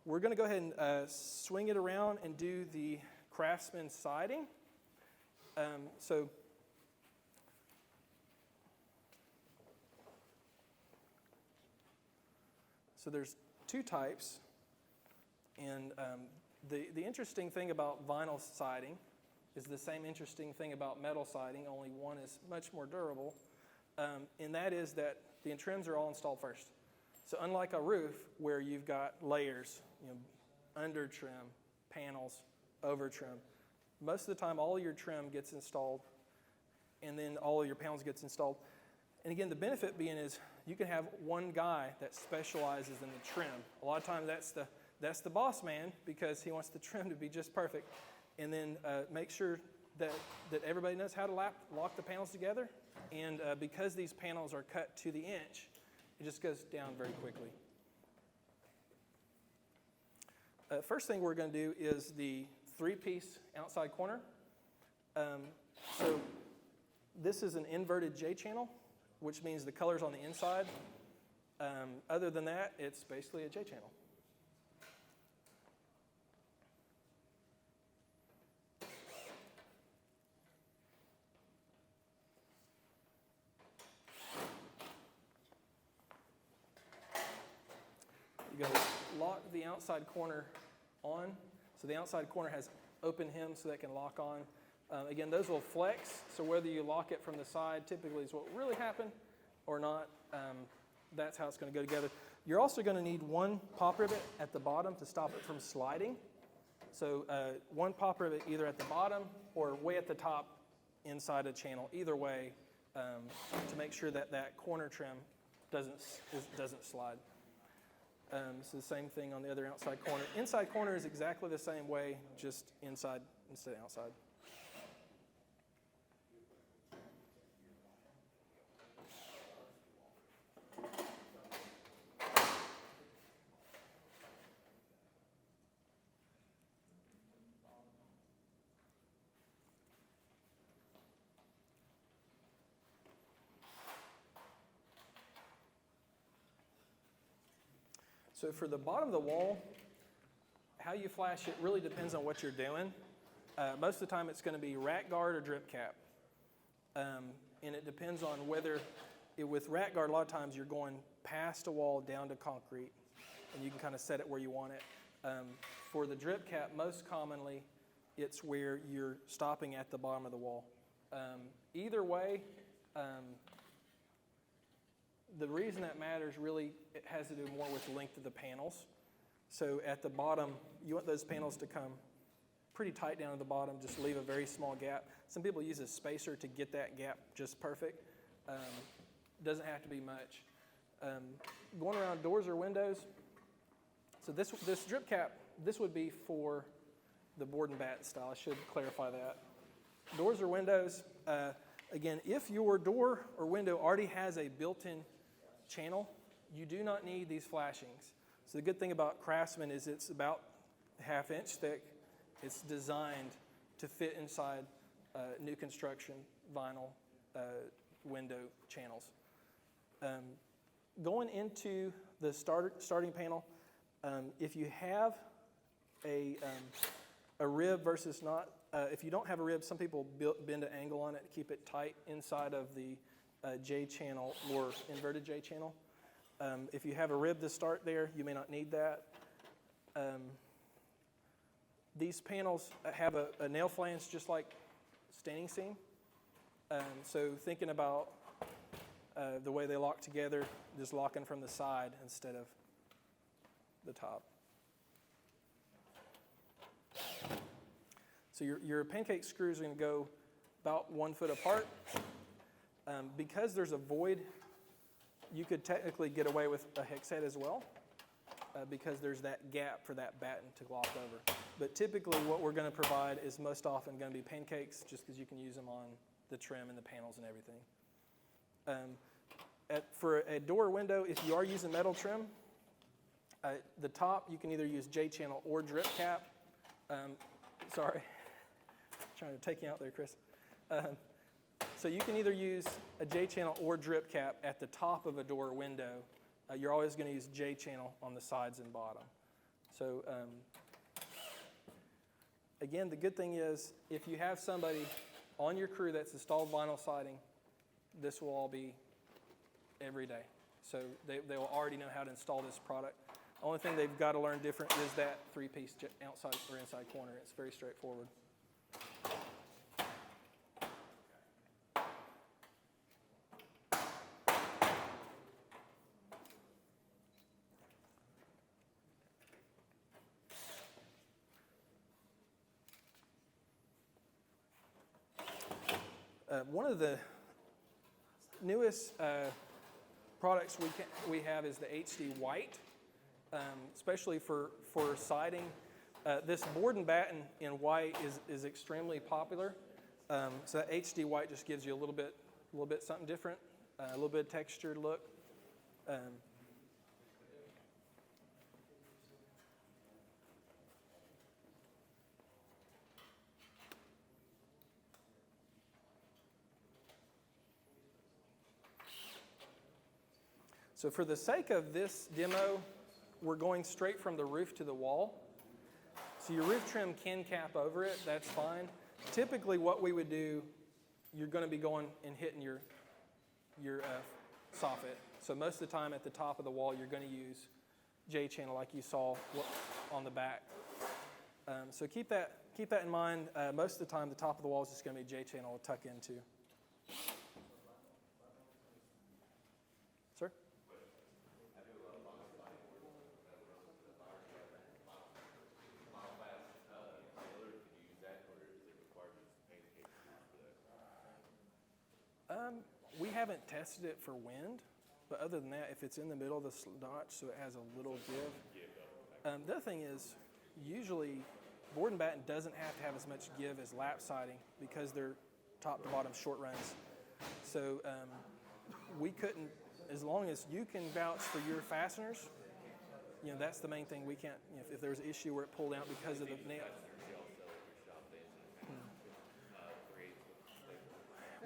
we're going to go ahead and swing it around and do the Craftsman Siding. So there's two types, and the interesting thing about vinyl siding is the same interesting thing about metal siding, only one is much more durable, and that is that the trims are all installed first. So unlike a roof where you've got layers, under trim, panels, over trim, most of the time all your trim gets installed and then all of your panels gets installed. And again, the benefit being is you can have one guy that specializes in the trim. A lot of times that's the boss man because he wants the trim to be just perfect. And then make sure that everybody knows how to lock the panels together. And because these panels are cut to the inch, it just goes down very quickly. First thing we're going to do is the 3-piece outside corner. So this is an inverted J channel, which means the color's on the inside. Other than that, it's basically a J channel. You're going to lock the outside corner on. So the outside corner has open hems so that can lock on. Again, those will flex, so whether you lock it from the side typically is what will really happen or not, that's how it's going to go together. You're also going to need one pop rivet at the bottom to stop it from sliding. So one pop rivet either at the bottom or way at the top inside a channel, either way, to make sure that that corner trim doesn't slide. So the same thing on the other outside corner. Inside corner is exactly the same way, just inside instead of outside. So for the bottom of the wall, how you flash it really depends on what you're doing. Most of the time it's going to be rack guard or drip cap. And it depends on whether, with rack guard, a lot of times you're going past a wall down to concrete, and you can kind of set it where you want it. For the drip cap, most commonly, it's where you're stopping at the bottom of the wall. Either way, the reason that matters really, it has to do more with the length of the panels. So at the bottom, you want those panels to come pretty tight down at the bottom, just leave a very small gap. Some people use a spacer to get that gap just perfect. Doesn't have to be much. Going around doors or windows, so this drip cap, this would be for the board and batten style. I should clarify that. Doors or windows, again, if your door or window already has a built-in channel, you do not need these flashings. So the good thing about Craftsman is it's about ½ inch thick. It's designed to fit inside new construction vinyl window channels. Going into the starting panel, if you have a rib versus not, if you don't have a rib, some people bend an angle on it to keep it tight inside of the J channel or inverted J channel. If you have a rib to start there, you may not need that. These panels have a nail flange just like standing seam. So thinking about the way they lock together, just locking from the side instead of the top. So your pancake screws are going to go about 1 foot apart. Because there's a void, you could technically get away with a hex head as well, because there's that gap for that batten to lock over. But typically what we're going to provide is most often going to be pancakes, just because you can use them on the trim and the panels and everything. For a door or window, if you are using metal trim, the top you can either use J channel or drip cap. Sorry, trying to take you out there, Chris. So you can either use a J channel or drip cap at the top of a door or window. You're always going to use J channel on the sides and bottom. So again, the good thing is if you have somebody on your crew that's installed vinyl siding, this will all be every day. So they will already know how to install this product. The only thing they've got to learn different is that three-piece outside or inside corner. It's very straightforward. One of the newest products we have is the HD White, especially for siding. This board and batten in white is extremely popular. So that HD White just gives you a little bit something different, a little bit of textured look. So for the sake of this demo, we're going straight from the roof to the wall. So your roof trim can cap over it, that's fine. Typically what we would do, you're going to be going and hitting your soffit. So most of the time at the top of the wall, you're going to use J-channel like you saw on the back. So keep that in mind. Most of the time, the top of the wall is just going to be J-channel to tuck into. Sir? We haven't tested it for wind, but other than that, if it's in the middle of the notch, so it has a little give. The other thing is, usually, board and batten doesn't have to have as much give as lap siding because they're top to bottom short runs. So we couldn't, as long as you can vouch for your fasteners, that's the main thing. We can't, if there's an issue where it pulled out because of the nail.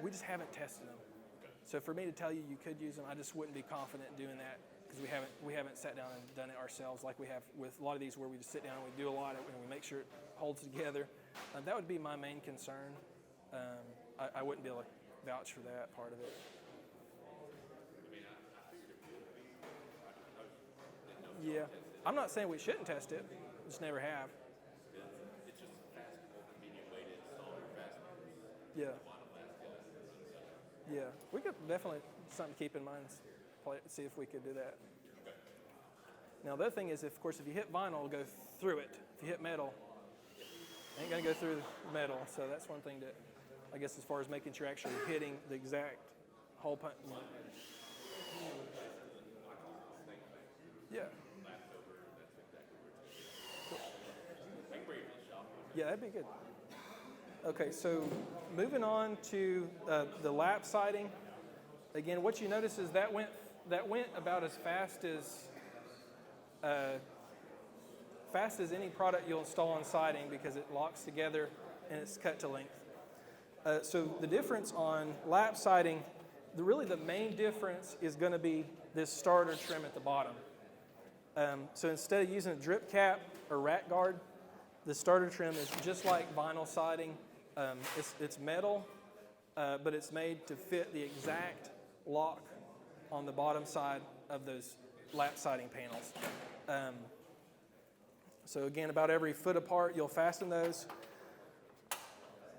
We just haven't tested them. So for me to tell you could use them, I just wouldn't be confident doing that because we haven't sat down and done it ourselves like we have with a lot of these where we just sit down and we do a lot of it and we make sure it holds together. That would be my main concern. I wouldn't be able to vouch for that part of it. Yeah, I'm not saying we shouldn't test it. Just never have. It's just a fast, more convenient way to install your fasteners. Yeah. Yeah, we could definitely, something to keep in mind, see if we could do that. Okay. Now the other thing is, of course, if you hit vinyl, it'll go through it. If you hit metal, it ain't gonna go through metal. So that's one thing that, I guess, as far as making sure you're actually hitting the exact hole punch. Yeah. Yeah, that'd be good. Okay, so moving on to the lap siding. Again, what you notice is that went about as fast as any product you'll install on siding because it locks together and it's cut to length. So the difference on lap siding, really the main difference is going to be this starter trim at the bottom. So instead of using a drip cap or rat guard, the starter trim is just like vinyl siding. It's metal, but it's made to fit the exact lock on the bottom side of those lap siding panels. So again, about every foot apart, you'll fasten those.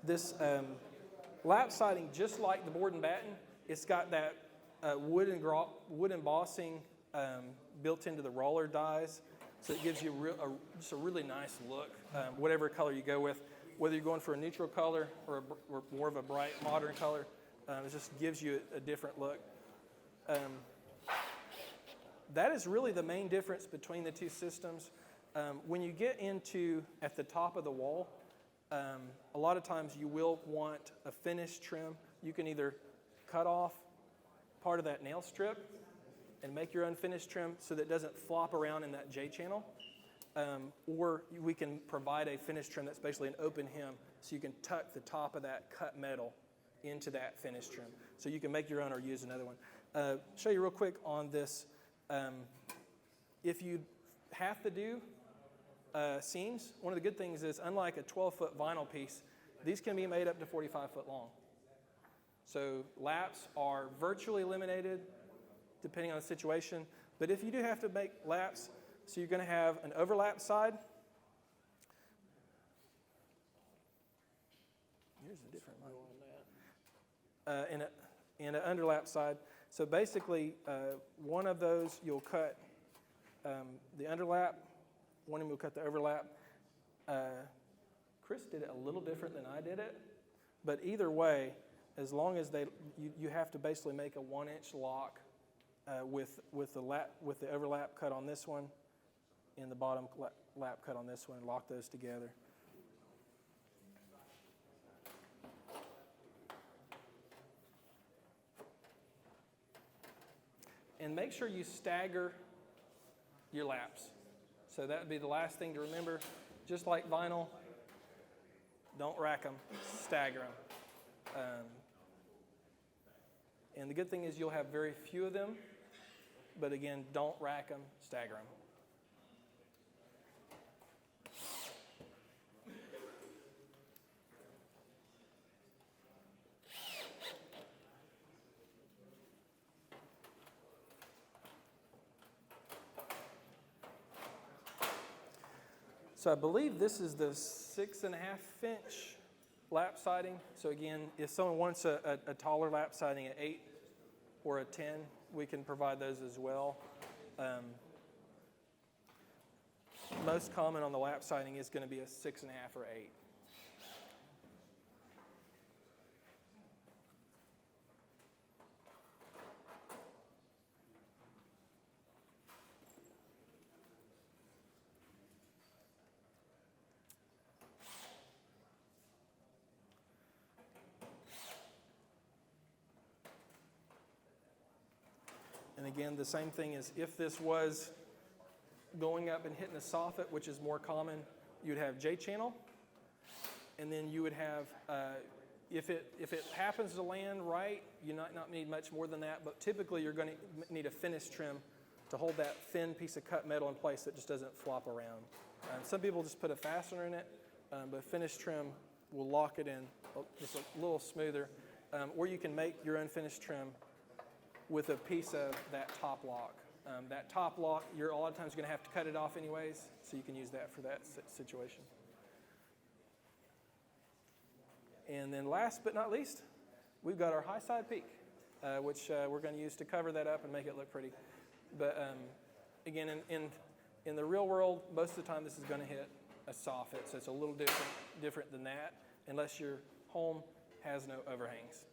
This lap siding, just like the board and batten, it's got that wood embossing built into the roller dies, so it gives you just a really nice look, whatever color you go with. Whether you're going for a neutral color or more of a bright modern color, it just gives you a different look. That is really the main difference between the two systems. When you get into at the top of the wall, a lot of times you will want a finished trim. You can either cut off part of that nail strip and make your own finished trim so that it doesn't flop around in that J-channel. Or we can provide a finished trim that's basically an open hem, so you can tuck the top of that cut metal into that finished trim. So you can make your own or use another one. Show you real quick on this. If you have to do seams. One of the good things is, unlike a 12-foot vinyl piece, these can be made up to 45 foot long. So laps are virtually eliminated depending on the situation. But if you do have to make laps, so you're going to have an overlap side. Here's a different one. And an underlap side. So basically, one of those you'll cut the underlap, one of them you'll cut the overlap. Chris did it a little different than I did it, but either way, as long as you have to basically make a 1-inch lock with the overlap cut on this one and the bottom lap cut on this one, and lock those together. And make sure you stagger your laps. So that would be the last thing to remember. Just like vinyl, don't rack them, stagger them. And the good thing is you'll have very few of them, but again, don't rack them, stagger them. So I believe this is the 6.5-inch lap siding. So again, if someone wants a taller lap siding, an 8 or a 10, we can provide those as well. Most common on the lap siding is going to be a 6.5 or 8. And again, the same thing is if this was going up and hitting a soffit, which is more common, you'd have J-channel. And then you would have, if it happens to land right, you might not need much more than that, but typically you're going to need a finish trim to hold that thin piece of cut metal in place that just doesn't flop around. Some people just put a fastener in it, but finish trim will lock it in just a little smoother. Or you can make your own finish trim with a piece of that top lock. That top lock, you're a lot of times going to have to cut it off anyways, so you can use that for that situation. And then last but not least, we've got our high side peak, which we're going to use to cover that up and make it look pretty. But again, in the real world, most of the time this is going to hit a soffit, so it's a little different than that, unless your home has no overhangs.